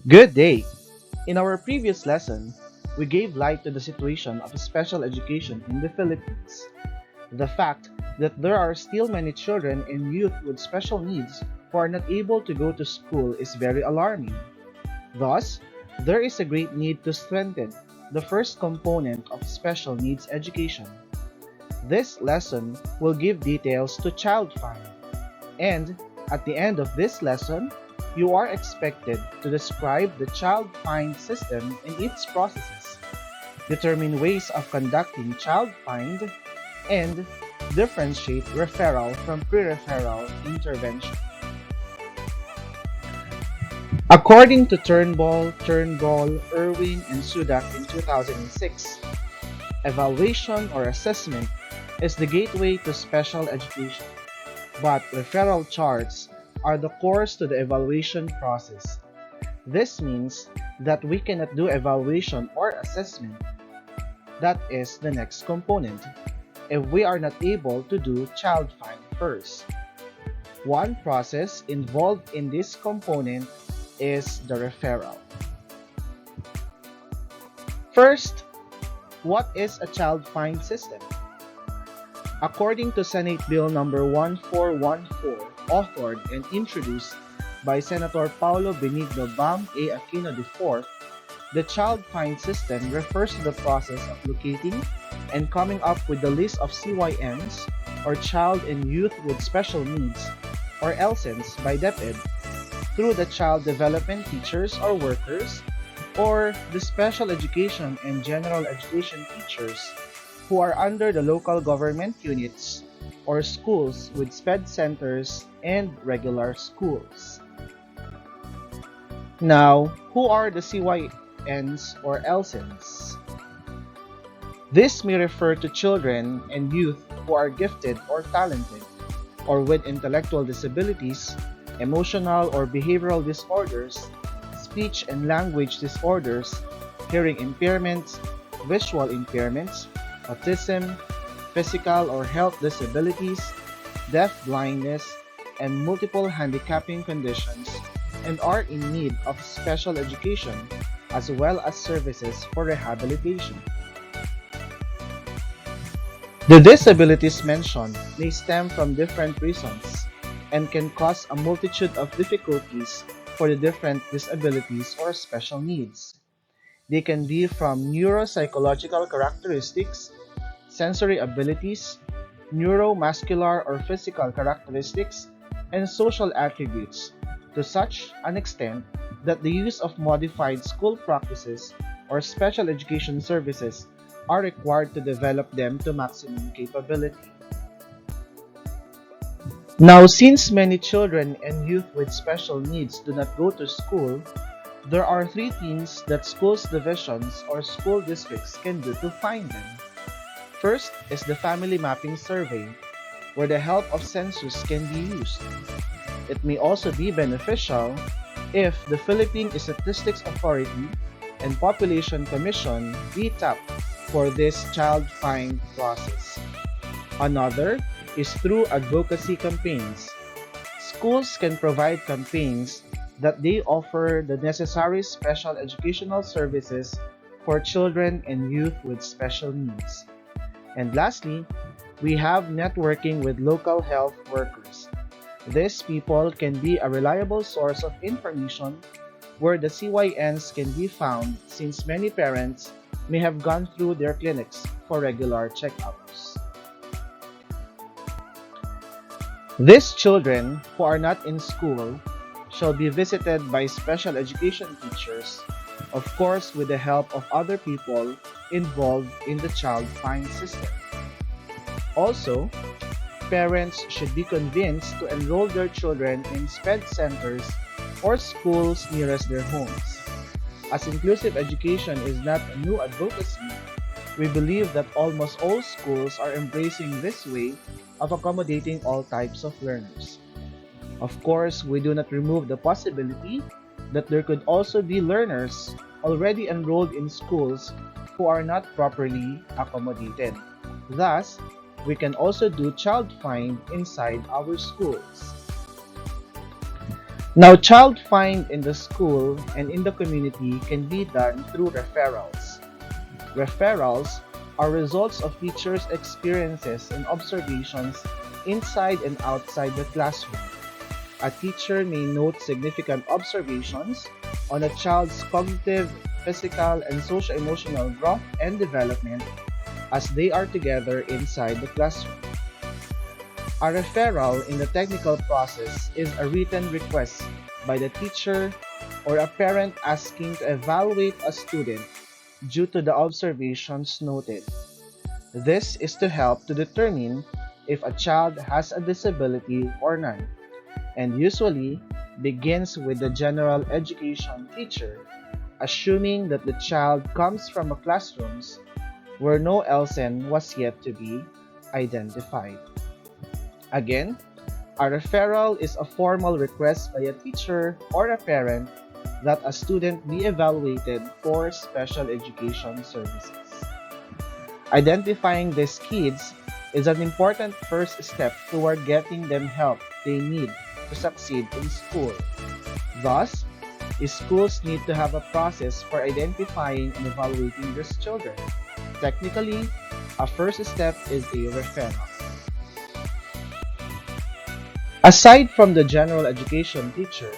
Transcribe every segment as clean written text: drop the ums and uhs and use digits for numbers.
Good day! In our previous lesson, we gave light to the situation of special education in the Philippines. The fact that there are still many children and youth with special needs who are not able to go to school is very alarming. Thus, there is a great need to strengthen the first component of special needs education. This lesson will give details to Child Find, and at the end of this lesson, you are expected to describe the child find system and its processes, determine ways of conducting child find, and differentiate referral from pre-referral intervention. According to Turnbull, Irwin, and Sudak in 2006, evaluation or assessment is the gateway to special education, but referral charts are the course to the evaluation process. This means that we cannot do evaluation or assessment, that is the next component, if we are not able to do child find first. One process involved in this component is the referral. First, what is a child find system? According to Senate Bill number 1414, authored and introduced by Senator Paulo Benigno Bam A. Aquino IV, the child find system refers to the process of locating and coming up with the list of CYNs, or Child and Youth with Special Needs, or LSENs by DepEd, through the child development teachers or workers, or the special education and general education teachers who are under the local government units or schools with SPED centers and regular schools. Now, who are the CYNs or LSENs? This may refer to children and youth who are gifted or talented, or with intellectual disabilities, emotional or behavioral disorders, speech and language disorders, hearing impairments, visual impairments, autism, physical or health disabilities, deaf-blindness, and multiple handicapping conditions, and are in need of special education as well as services for rehabilitation. The disabilities mentioned may stem from different reasons and can cause a multitude of difficulties for the different disabilities or special needs. They can be from neuropsychological characteristics, sensory abilities, neuromuscular or physical characteristics, and social attributes, to such an extent that the use of modified school practices or special education services are required to develop them to maximum capability. Now, since many children and youth with special needs do not go to school, there are three things that schools divisions or school districts can do to find them. First is the family mapping survey, where the help of census can be used. It may also be beneficial if the Philippine Statistics Authority and Population Commission be tapped for this child find process. Another is through advocacy campaigns. Schools can provide campaigns that they offer the necessary special educational services for children and youth with special needs. And lastly, we have networking with local health workers. These people can be a reliable source of information where the CYNs can be found, since many parents may have gone through their clinics for regular checkups. These children who are not in school shall be visited by special education teachers, of course with the help of other people involved in the child find system. Also, parents should be convinced to enroll their children in SPED centers or schools nearest their homes. As inclusive education is not a new advocacy, we believe that almost all schools are embracing this way of accommodating all types of learners. Of course, we do not remove the possibility that there could also be learners already enrolled in schools who are not properly accommodated. Thus, we can also do child find inside our schools. Now, child find in the school and in the community can be done through referrals. Referrals are results of teachers' experiences and observations inside and outside the classroom. A teacher may note significant observations on a child's cognitive, physical, and social-emotional growth and development as they are together inside the classroom. A referral in the technical process is a written request by the teacher or a parent asking to evaluate a student due to the observations noted. This is to help to determine if a child has a disability or none, and usually begins with the general education teacher, assuming that the child comes from a classrooms where no LSEN was yet to be identified. Again, a referral is a formal request by a teacher or a parent that a student be evaluated for special education services. Identifying these kids is an important first step toward getting them help they need to succeed in school. Thus, schools need to have a process for identifying and evaluating these children. Technically, a first step is a referral. Aside from the general education teacher,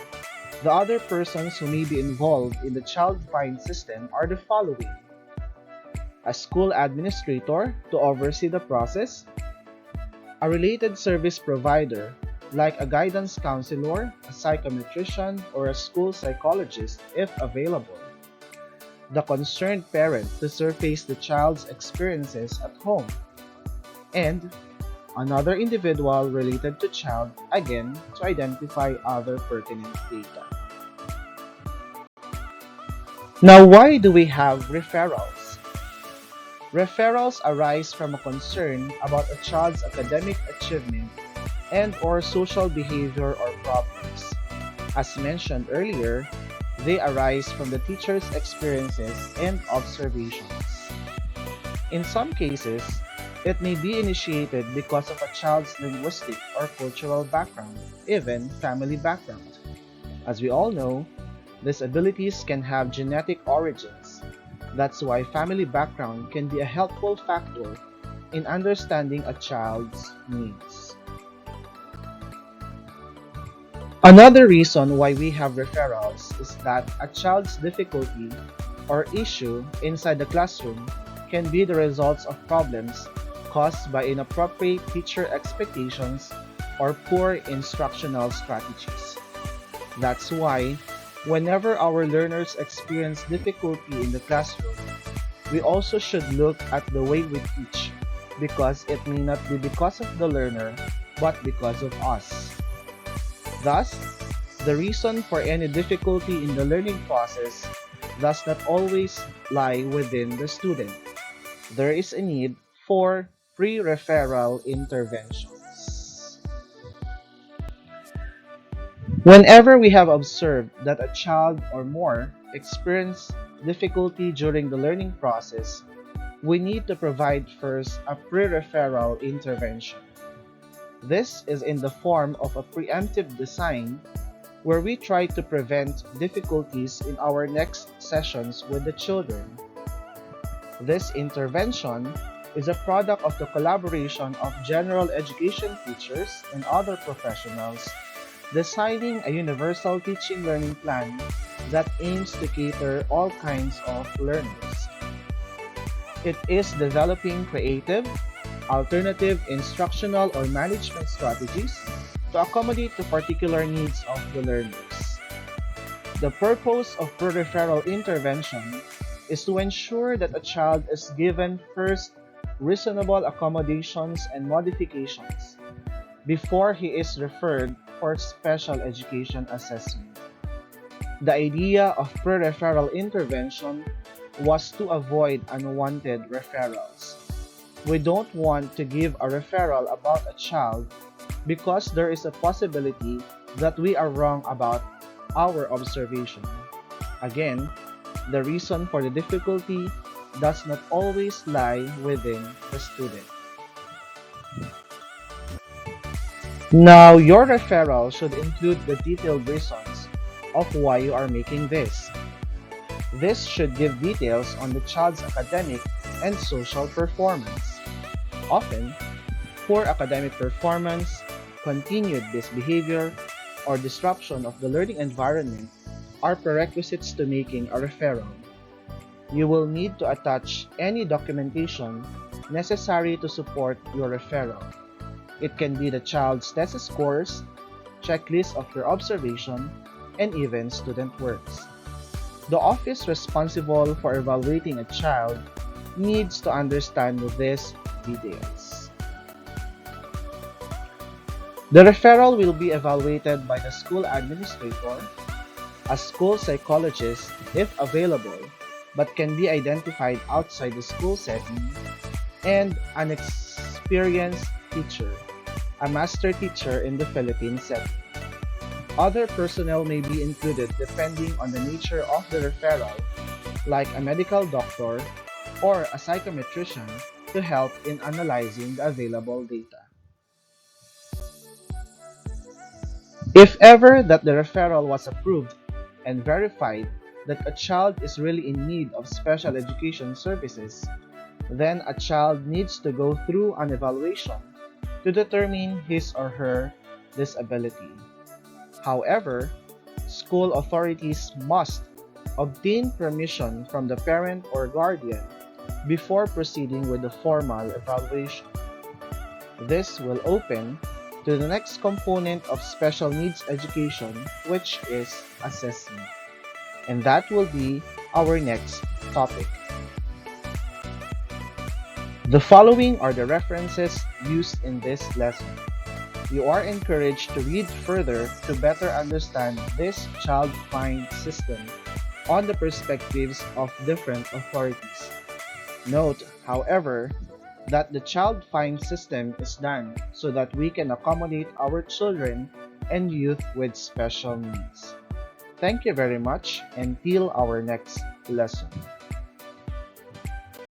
the other persons who may be involved in the child find system are the following: a school administrator to oversee the process, a related service provider like a guidance counselor, a psychometrician, or a school psychologist if available, the concerned parent to surface the child's experiences at home, and another individual related to child, again, to identify other pertinent data. Now, why do we have referrals? Referrals arise from a concern about a child's academic achievement and/or social behavior or problems. As mentioned earlier, they arise from the teacher's experiences and observations. In some cases, it may be initiated because of a child's linguistic or cultural background, even family background. As we all know, disabilities can have genetic origins. That's why family background can be a helpful factor in understanding a child's needs. Another reason why we have referrals is that a child's difficulty or issue inside the classroom can be the results of problems caused by inappropriate teacher expectations or poor instructional strategies. That's why, whenever our learners experience difficulty in the classroom, we also should look at the way we teach, because it may not be because of the learner, but because of us. Thus, the reason for any difficulty in the learning process does not always lie within the student. There is a need for pre-referral interventions. Whenever we have observed that a child or more experience difficulty during the learning process, we need to provide first a pre-referral intervention. This is in the form of a preemptive design where we try to prevent difficulties in our next sessions with the children. This intervention is a product of the collaboration of general education teachers and other professionals designing a universal teaching learning plan that aims to cater all kinds of learners. It is developing creative, alternative instructional or management strategies to accommodate the particular needs of the learners. The purpose of pre-referral intervention is to ensure that a child is given first reasonable accommodations and modifications before he is referred for special education assessment. The idea of pre-referral intervention was to avoid unwanted referrals. We don't want to give a referral about a child because there is a possibility that we are wrong about our observation. Again, the reason for the difficulty does not always lie within the student. Now, your referral should include the detailed reasons of why you are making this. This should give details on the child's academic and social performance. Often, poor academic performance, continued misbehavior, or disruption of the learning environment are prerequisites to making a referral. You will need to attach any documentation necessary to support your referral. It can be the child's test scores, checklist of your observation, and even student works. The office responsible for evaluating a child needs to understand these details. The referral will be evaluated by the school administrator, a school psychologist if available, but can be identified outside the school setting, and an experienced teacher, a master teacher in the Philippines setting. Other personnel may be included depending on the nature of the referral, like a medical doctor or a psychometrician to help in analyzing the available data. If ever that the referral was approved and verified that a child is really in need of special education services, then a child needs to go through an evaluation to determine his or her disability. However, school authorities must obtain permission from the parent or guardian before proceeding with the formal evaluation. This will open to the next component of special needs education, which is assessment. And that will be our next topic. The following are the references used in this lesson. You are encouraged to read further to better understand this child find system on the perspectives of different authorities. Note, however, that the child find system is done so that we can accommodate our children and youth with special needs. Thank you very much until our next lesson.